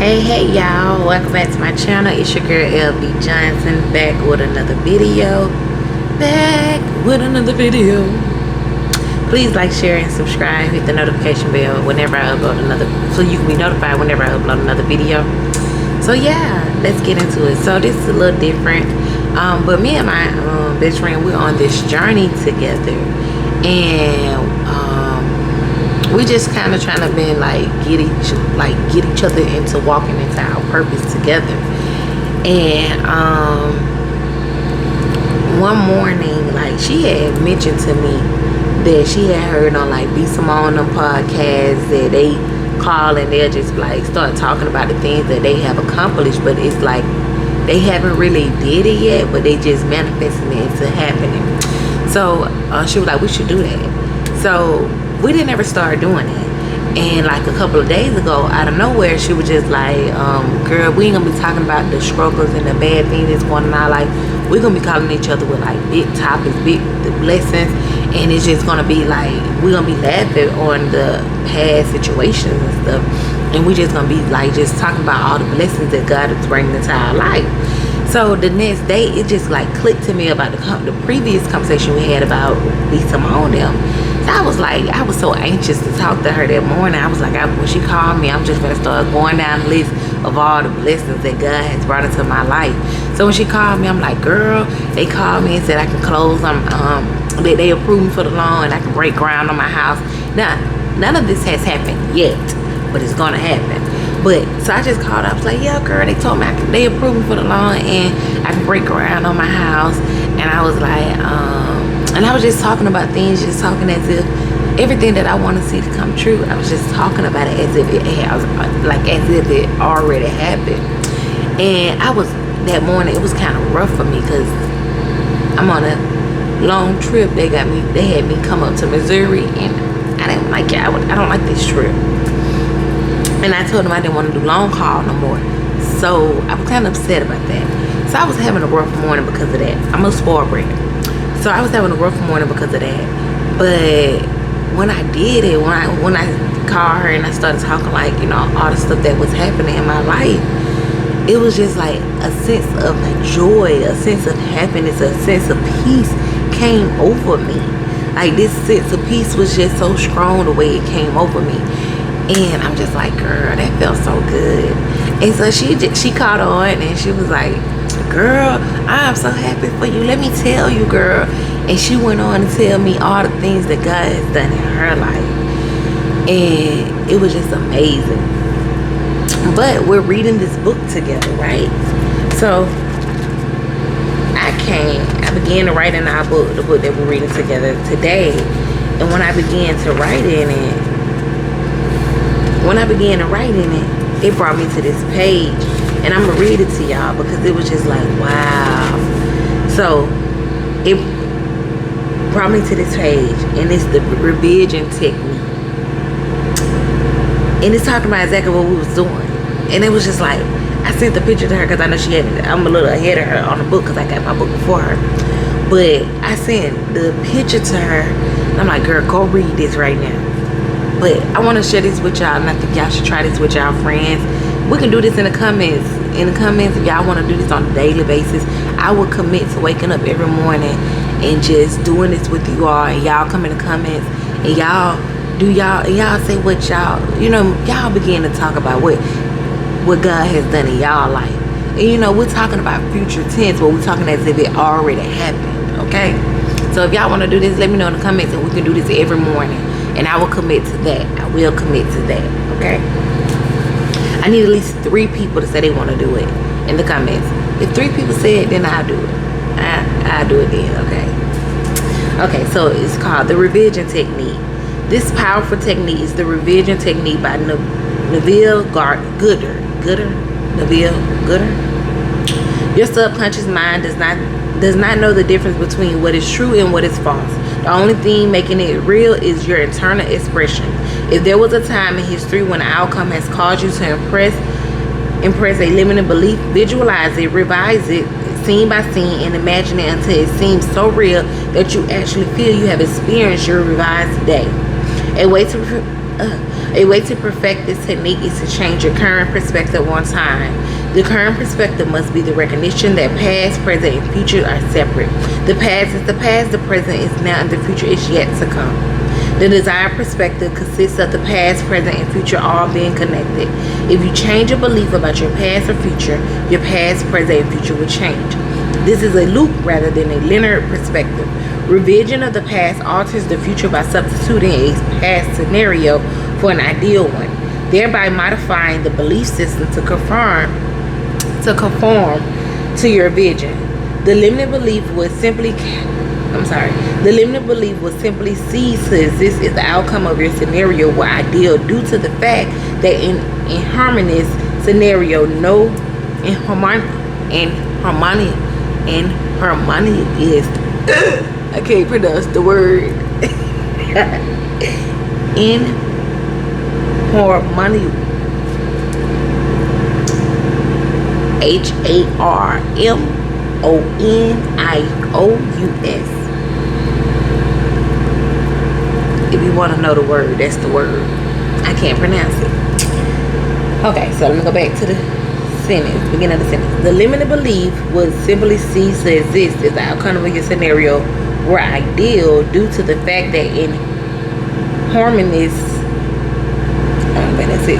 Hey y'all, welcome back to my channel. It's your girl LB Johnson, back with another video. Please like, share, and subscribe. Hit the notification bell whenever I upload another, so you can be notified whenever I upload another video. So yeah, let's get into it. So this is a little different, but me and my best friend, we're on this journey together, and we just kind of trying to be like get each other into walking into our purpose together. And one morning, like, she had mentioned to me that she had heard on like Be Simone them podcasts that they call and they'll just like start talking about the things that they have accomplished, but it's like they haven't really did it yet, but they just manifesting it into happening. So she was like, we should do that. So we didn't ever start doing it. And like a couple of days ago, out of nowhere, she was just like, girl, we ain't gonna be talking about the struggles and the bad things that's going on in our life. We're gonna be calling each other with like big topics, big blessings, and it's just gonna be like, we're gonna be laughing on the past situations and stuff, and we're just gonna be like just talking about all the blessings that God is bringing into our life. So the next day, it just like clicked to me about the previous conversation we had about Be Simone them. So I was like, I was so anxious to talk to her that morning. I was like, when she called me, I'm just gonna start going down the list of all the blessings that God has brought into my life. So when she called me, I'm like, girl, they called me and said I can close they approved me for the loan and I can break ground on my house. Now, none of this has happened yet, but it's gonna happen. But so I just called up. I was like, yeah, girl, they told me they approved me for the loan and I can break ground on my house. And I was like, and I was just talking about things, just talking as if everything that I want to see to come true, I was just talking about it as if it has, like as if it already happened. And that morning, it was kind of rough for me because I'm on a long trip. They had me come up to Missouri, and I didn't like it. I don't like this trip. And I told them I didn't want to do long haul no more. So I was kind of upset about that. So I was having a rough morning because of that. I'm a spoiled brat. So I was having a rough morning because of that. But when I did it, when I called her and I started talking, like, you know, all the stuff that was happening in my life, it was just like a sense of joy, a sense of happiness, a sense of peace came over me. Like, this sense of peace was just so strong the way it came over me. And I'm just like, girl, that felt so good. And so she caught on and she was like, girl, I'm so happy for you. Let me tell you, girl. And she went on to tell me all the things that God has done in her life. And it was just amazing. But we're reading this book together, right? So I began to write in our book, the book that we're reading together today. And when I began to write in it, it brought me to this page. And I'm going to read it to y'all because it was just like, wow. So it brought me to this page, and it's the revision technique. And it's talking about exactly what we was doing. And it was just like, I sent the picture to her because I know she had it. I'm a little ahead of her on the book because I got my book before her. But I sent the picture to her. And I'm like, girl, go read this right now. But I want to share this with y'all, and I think y'all should try this with y'all friends. We can do this in the comments. In the comments, if y'all want to do this on a daily basis, I will commit to waking up every morning and just doing this with you all. And y'all come in the comments and y'all say what y'all begin to talk about what God has done in y'all life. And you know, we're talking about future tense, but we're talking as if it already happened. Okay? So if y'all want to do this, let me know in the comments, and we can do this every morning. And I will commit to that. I will commit to that. Okay? I need at least 3 people to say they want to do it in the comments. If 3 people say it, then I'll do it. I'll do it then, okay? Okay, so it's called the revision technique. This powerful technique is the revision technique by Naville Naville Gooder. Your subconscious mind does not know the difference between what is true and what is false. The only thing making it real is your internal expression. If there was a time in history when an outcome has caused you to impress a limiting belief, visualize it, revise it, scene by scene, and imagine it until it seems so real that you actually feel you have experienced your revised day. A way to A way to perfect this technique is to change your current perspective on time. The current perspective must be the recognition that past, present, and future are separate. The past is the past, the present is now, and the future is yet to come. The desired perspective consists of the past, present, and future all being connected. If you change your belief about your past or future, your past, present, and future will change. This is a loop rather than a linear perspective. Revision of the past alters the future by substituting a past scenario for an ideal one, thereby modifying the belief system to conform to your vision. The limited belief would simply cease to exist if the outcome of your scenario were ideal due to the fact that in harmonious scenario, no inharmony is I can't pronounce the word inharmonious HARMONIOUS. If you want to know the word, that's the word. I can't pronounce it. Okay, so let me go back to the sentence, beginning of the sentence. The limited belief would simply cease to exist if the outcome of your scenario were ideal due to the fact that in harmonious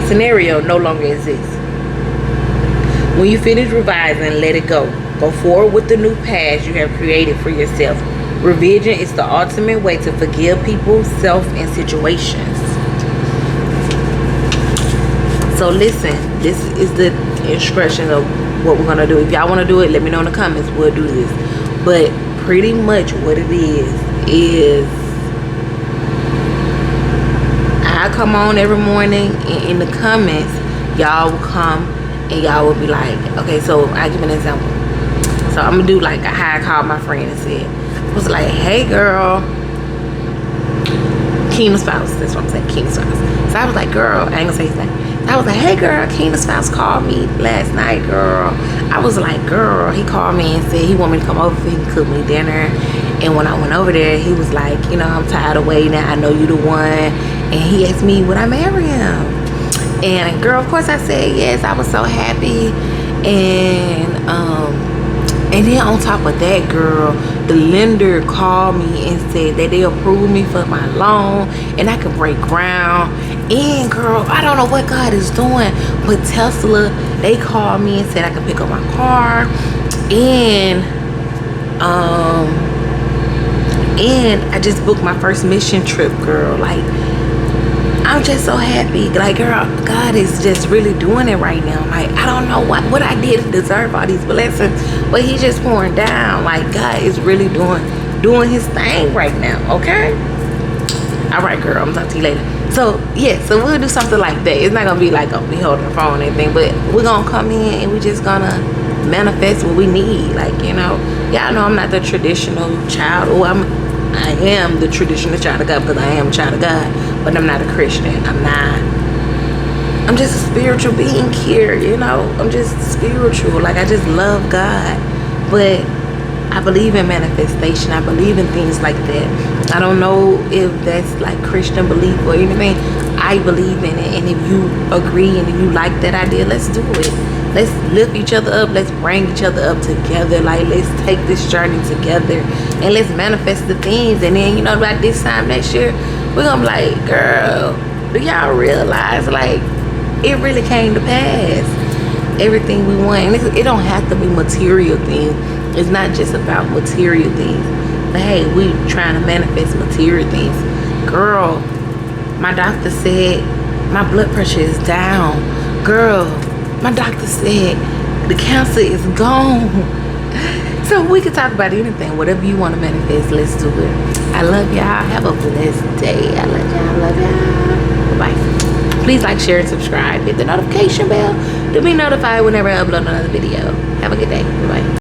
scenario no longer exists. When you finish revising, let it go. Go forward with the new path you have created for yourself. Revision is the ultimate way to forgive people, self, and situations. So listen, this is the instruction of what we're gonna do. If y'all wanna do it, let me know in the comments. We'll do this. But pretty much what it is I come on every morning, and in the comments, y'all will come and y'all will be like, okay, so I give an example. So I'm gonna do like how I called my friend and said, I was like, hey girl, Keena's spouse. That's what I'm saying, Keena's spouse. So I was like, girl, I ain't gonna say his name. I was like, hey girl, Keena's spouse called me last night, girl. I was like, girl, he called me and said he want me to come over so he can cook me dinner. And when I went over there, he was like, you know, I'm tired of waiting. I know you the one. And he asked me, would I marry him? And girl, of course I said yes. I was so happy. And then on top of that, girl, the lender called me and said that they approved me for my loan and I could break ground. And girl, I don't know what God is doing, but Tesla, they called me and said I could pick up my car. And I just booked my first mission trip, girl. Like, I'm just so happy. Like, girl, God is just really doing it right now. Like, I don't know what I did to deserve all these blessings, but He's just pouring down. Like, God is really doing His thing right now. Okay. All right, girl. I'm talking to you later. So yeah, so we'll do something like that. It's not gonna be like I'll be holding the phone or anything, but we're gonna come in and we're just gonna manifest what we need. Like, you know, y'all know I'm not the traditional child. Oh, I am the traditional child of God because I am a child of God, but I'm not a Christian. I'm just a spiritual being here, you know. I'm just spiritual. Like, I just love God. But I believe in manifestation. I believe in things like that. I don't know if that's like Christian belief or anything. I believe in it. And if you agree and if you like that idea, let's do it. Let's lift each other up. Let's bring each other up together. Like, let's take this journey together and let's manifest the things. And then, you know, by this time next year, we're gonna be like, girl, do y'all realize, like, it really came to pass, everything we want. And it don't have to be material things. It's not just about material things, but hey, we trying to manifest material things. Girl, my doctor said my blood pressure is down. Girl, my doctor said the cancer is gone. So we can talk about anything. Whatever you want to manifest, let's do it. I love y'all. Have a blessed day. I love y'all. Love y'all. Bye. Please like, share, and subscribe. Hit the notification bell to be notified whenever I upload another video. Have a good day. Bye.